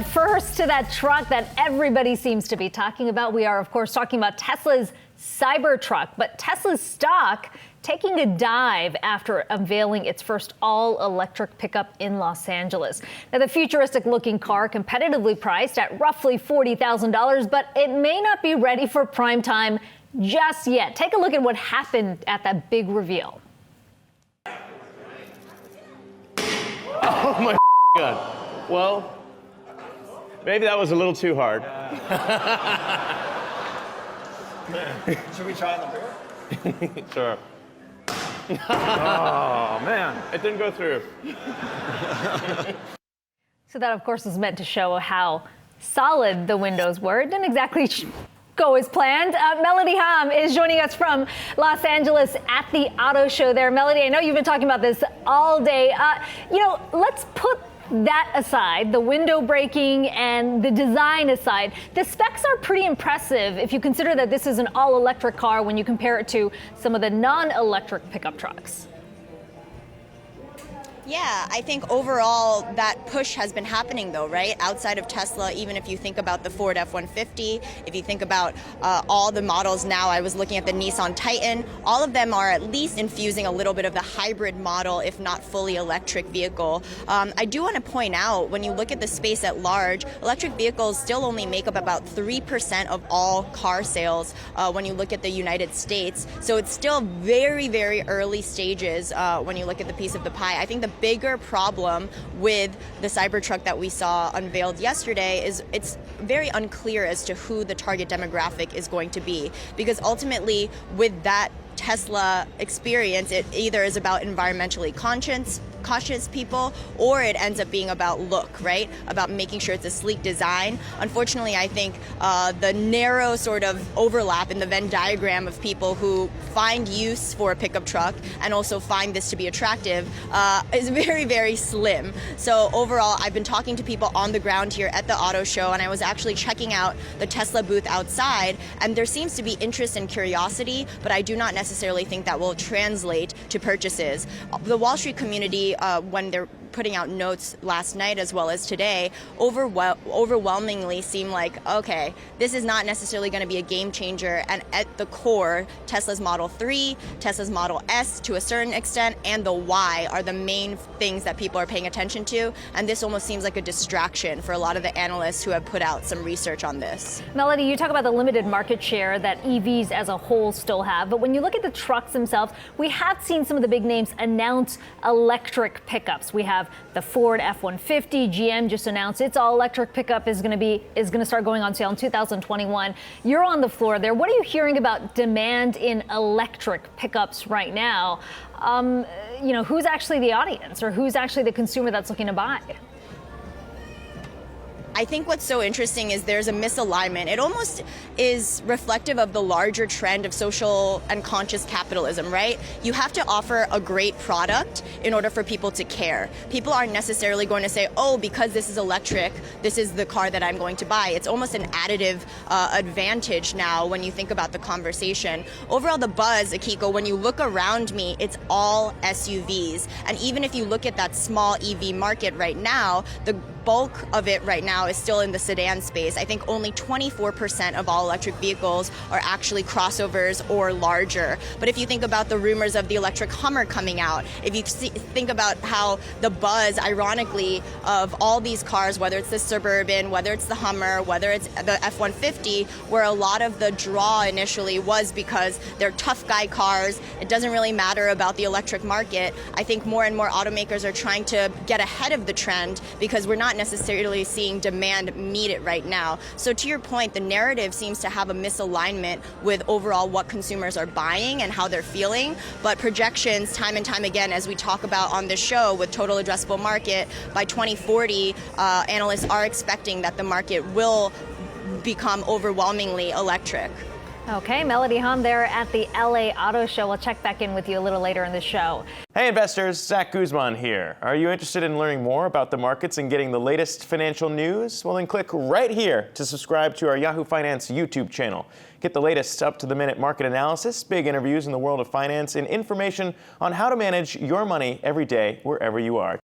First, to that truck that everybody seems to be talking about. We are, of course, talking about Tesla's Cybertruck, but Tesla's stock taking a dive after unveiling its first all-electric pickup in Los Angeles. Now, the futuristic-looking car, competitively priced at roughly $40,000, but it may not be ready for prime time just yet. Take a look at what happened at that big reveal. Oh my God. Well, maybe that was a little too hard. Should we try on the board? Sure. Oh, man. It didn't go through. So that, of course, is meant to show how solid the windows were. It didn't exactly go as planned. Melody Hahm is joining us from Los Angeles at the auto show there. Melody, I know you've been talking about this all day. Let's put that aside, the window breaking and the design aside. The specs are pretty impressive if you consider that this is an all-electric car when you compare it to some of the non-electric pickup trucks. Yeah, I think overall that push has been happening though, right? Outside of Tesla, even if you think about the Ford F-150, if you think about all the models now, I was looking at the Nissan Titan, all of them are at least infusing a little bit of the hybrid model, if not fully electric vehicle. I do want to point out, when you look at the space at large, electric vehicles still only make up about 3% of all car sales when you look at the United States. So it's still very, very early stages when you look at the piece of the pie. I think the bigger problem with the Cybertruck that we saw unveiled yesterday is it's very unclear as to who the target demographic is going to be, because ultimately with that Tesla experience, it either is about environmentally cautious people, or it ends up being about look, right? About making sure it's a sleek design. Unfortunately, I think the narrow sort of overlap in the Venn diagram of people who find use for a pickup truck and also find this to be attractive is very, very slim. So overall, I've been talking to people on the ground here at the auto show, and I was actually checking out the Tesla booth outside, and there seems to be interest and curiosity, but I do not necessarily think that will translate to purchases. The Wall Street community, when they're putting out notes last night as well as today, overwhelmingly seem like, okay, this is not necessarily going to be a game changer, and at the core, Tesla's Model 3, Tesla's Model S to a certain extent, and the Y are the main things that people are paying attention to, and this almost seems like a distraction for a lot of the analysts who have put out some research on this. Melody, you talk about the limited market share that EVs as a whole still have, but when you look at the trucks themselves, we have seen some of the big names announce electric pickups. We have the Ford F-150. GM just announced its all-electric pickup is going to start going on sale in 2021. You're on the floor there. What are you hearing about demand in electric pickups right now? Who's actually the audience, or who's actually the consumer that's looking to buy? I think what's so interesting is there's a misalignment. It almost is reflective of the larger trend of social and conscious capitalism, right? You have to offer a great product in order for people to care. People aren't necessarily going to say, oh, because this is electric, this is the car that I'm going to buy. It's almost an additive advantage now when you think about the conversation. Overall, the buzz, Akiko, when you look around me, it's all SUVs. And even if you look at that small EV market right now, the bulk of it right now is still in the sedan space. I think only 24% of all electric vehicles are actually crossovers or larger. But if you think about the rumors of the electric Hummer coming out, if you think about how the buzz, ironically, of all these cars, whether it's the Suburban, whether it's the Hummer, whether it's the F-150, where a lot of the draw initially was because they're tough guy cars, it doesn't really matter about the electric market. I think more and more automakers are trying to get ahead of the trend because we're not necessarily seeing demand meet it right now. So to your point, the narrative seems to have a misalignment with overall what consumers are buying and how they're feeling. But projections, time and time again, as we talk about on this show with total addressable market, by 2040, analysts are expecting that the market will become overwhelmingly electric. Okay, Melody Hahm there at the LA Auto Show. We'll check back in with you a little later in the show. Hey investors, Zach Guzman here. Are you interested in learning more about the markets and getting the latest financial news? Well, then click right here to subscribe to our Yahoo Finance YouTube channel. Get the latest up-to-the-minute market analysis, big interviews in the world of finance, and information on how to manage your money every day wherever you are.